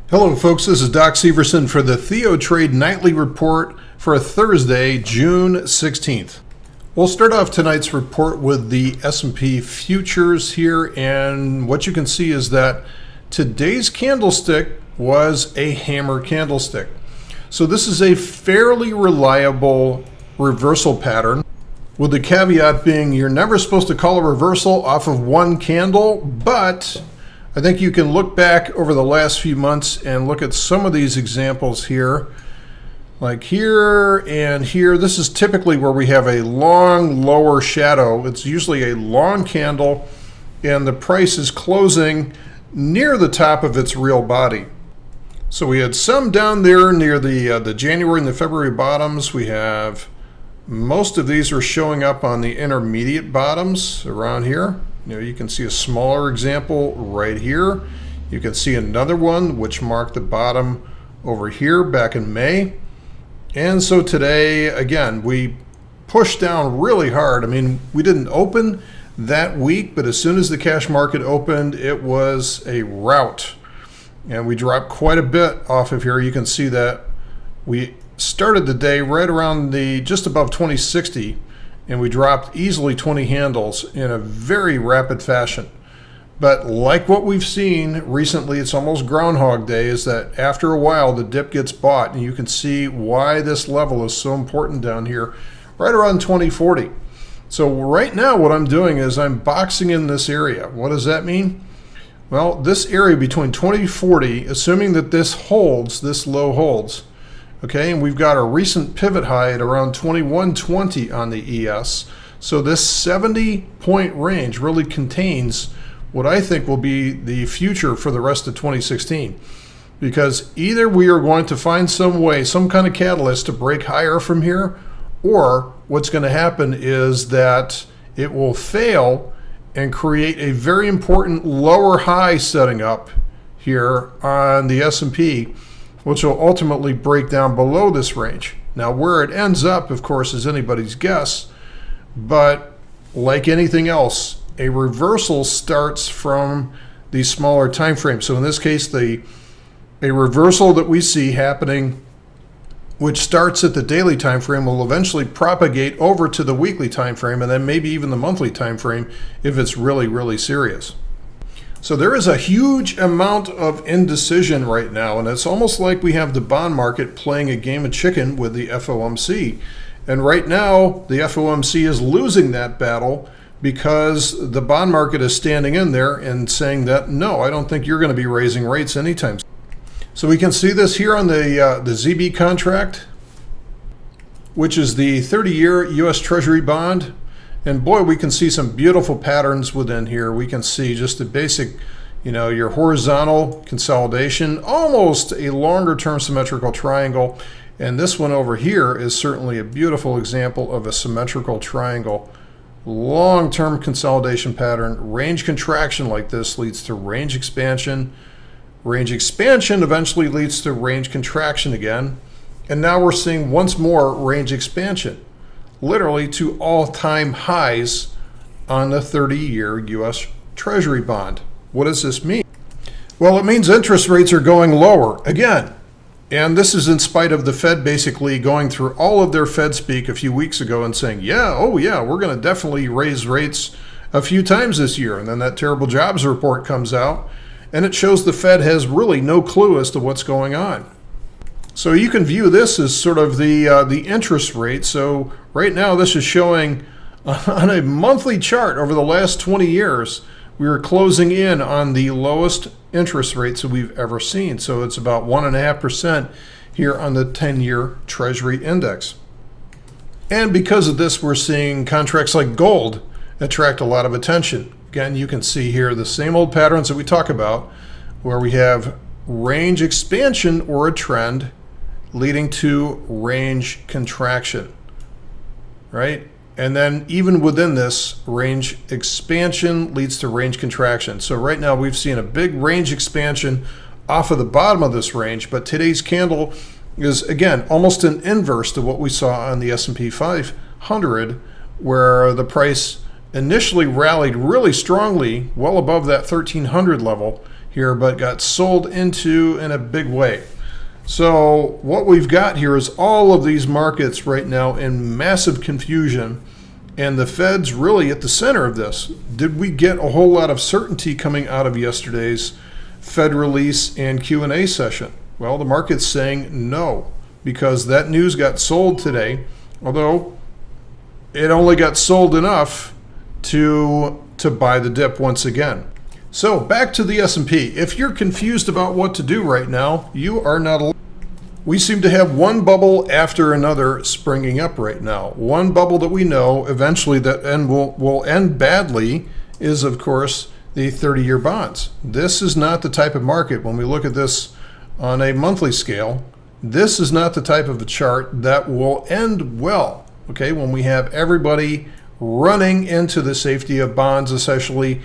Hello folks, this is Doc Severson for the TheoTrade Nightly Report for Thursday, June 16th. We'll start off tonight's report with the S&P futures here, and what you can see is that today's candlestick was a hammer candlestick. So this is a fairly reliable reversal pattern, with the caveat being you're never supposed to call a reversal off of one candle, but I think you can look back over the last few months and look at some of these examples here. Like here and here, this is typically where we have a long lower shadow. It's usually a long candle and the price is closing near the top of its real body. So we had some down there near the January and the February bottoms. We have most of these are showing up on the intermediate bottoms around here. You can see a smaller example right here. You can see another one which marked the bottom over here back in May. And so today, again, we pushed down really hard. I mean, we didn't open that weak, but as soon as the cash market opened, it was a rout. And we dropped quite a bit off of here. You can see that we started the day right around just above 2060. And we dropped easily 20 handles in a very rapid fashion. But like what we've seen recently, it's almost Groundhog Day, is that after a while the dip gets bought, and you can see why this level is so important down here, right around 2040. So right now what I'm doing is I'm boxing in this area. What does that mean? Well, this area between 2040, assuming that this holds, this low holds, okay, and we've got a recent pivot high at around 2120 on the ES. So this 70-point range really contains what I think will be the future for the rest of 2016. Because either we are going to find some way, some kind of catalyst to break higher from here, or what's going to happen is that it will fail and create a very important lower high setting up here on the S&P, which will ultimately break down below this range. Now, where it ends up, of course, is anybody's guess, but like anything else, a reversal starts from these smaller time frames. So in this case, a reversal that we see happening, which starts at the daily time frame, will eventually propagate over to the weekly time frame, and then maybe even the monthly time frame if it's really, really serious. So there is a huge amount of indecision right now, and it's almost like we have the bond market playing a game of chicken with the FOMC. And right now, the FOMC is losing that battle because the bond market is standing in there and saying that, no, I don't think you're going to be raising rates anytime soon. So we can see this here on the ZB contract, which is the 30-year U.S. Treasury bond. And boy, we can see some beautiful patterns within here. We can see just the basic, your horizontal consolidation, almost a longer term symmetrical triangle. And this one over here is certainly a beautiful example of a symmetrical triangle. Long-term consolidation pattern. Range contraction like this leads to range expansion. Range expansion eventually leads to range contraction again. And now we're seeing once more range expansion, literally to all-time highs on the 30-year U.S. Treasury bond. What does this mean? Well, it means interest rates are going lower again. And this is in spite of the Fed basically going through all of their Fed speak a few weeks ago and saying, we're going to definitely raise rates a few times this year. And then that terrible jobs report comes out, and it shows the Fed has really no clue as to what's going on. So you can view this as sort of the interest rate. So right now this is showing on a monthly chart over the last 20 years, we are closing in on the lowest interest rates that we've ever seen. So it's about 1.5% here on the 10-year Treasury index. And because of this, we're seeing contracts like gold attract a lot of attention. Again, you can see here the same old patterns that we talk about, where we have range expansion or a trend leading to range contraction, right? And then even within this, range expansion leads to range contraction. So right now we've seen a big range expansion off of the bottom of this range, but today's candle is, again, almost an inverse to what we saw on the S&P 500, where the price initially rallied really strongly, well above that 1300 level here, but got sold into in a big way. So what we've got here is all of these markets right now in massive confusion, and the Fed's really at the center of this. Did we get a whole lot of certainty coming out of yesterday's Fed release and Q&A session? Well, the market's saying no, because that news got sold today, although it only got sold enough to buy the dip once again. So back to the S&P. If you're confused about what to do right now, you are not alone. We seem to have one bubble after another springing up right now. One bubble that we know eventually that will end badly is, of course, the 30-year bonds. This is not the type of market, when we look at this on a monthly scale, this is not the type of a chart that will end well, okay, when we have everybody running into the safety of bonds, essentially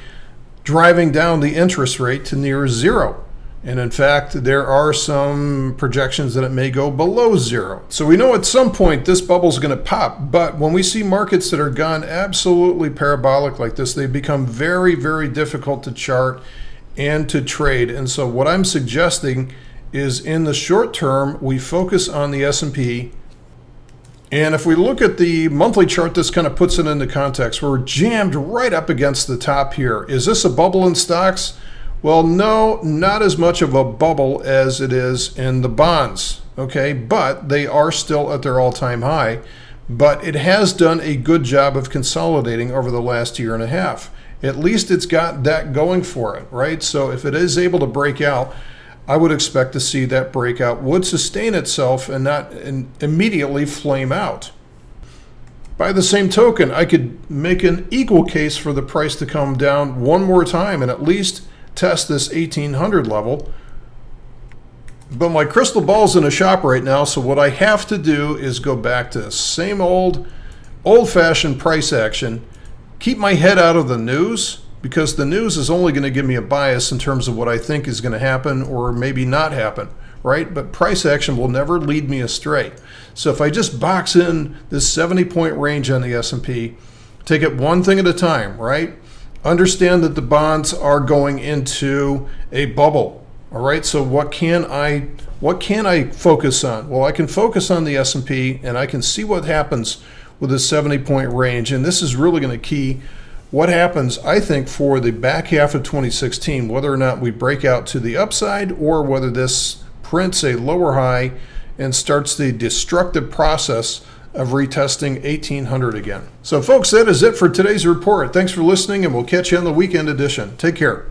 driving down the interest rate to near zero. And in fact, there are some projections that it may go below zero. So we know at some point this bubble is going to pop. But when we see markets that are gone absolutely parabolic like this, they become very, very difficult to chart and to trade. And so what I'm suggesting is in the short term, we focus on the S&P. And if we look at the monthly chart, this kind of puts it into context. We're jammed right up against the top here. Is this a bubble in stocks? Well, no, not as much of a bubble as it is in the bonds, okay? But they are still at their all-time high. But it has done a good job of consolidating over the last year and a half. At least it's got that going for it, right? So if it is able to break out, I would expect to see that breakout would sustain itself and not immediately flame out. By the same token, I could make an equal case for the price to come down one more time and at least test this 1800 level. But my crystal ball's in a shop right now, so what I have to do is go back to same old-fashioned price action, keep my head out of the news, because the news is only going to give me a bias in terms of what I think is going to happen or maybe not happen, right? But price action will never lead me astray. So if I just box in this 70-point range on the S&P, take it one thing at a time, right? Understand that the bonds are going into a bubble, all right? So what can I focus on? Well, I can focus on the S&P, and I can see what happens with this 70-point range, and this is really going to key what happens, I think, for the back half of 2016, whether or not we break out to the upside or whether this prints a lower high and starts the destructive process of retesting 1800 again. So folks, that is it for today's report. Thanks for listening, and we'll catch you on the weekend edition. Take care.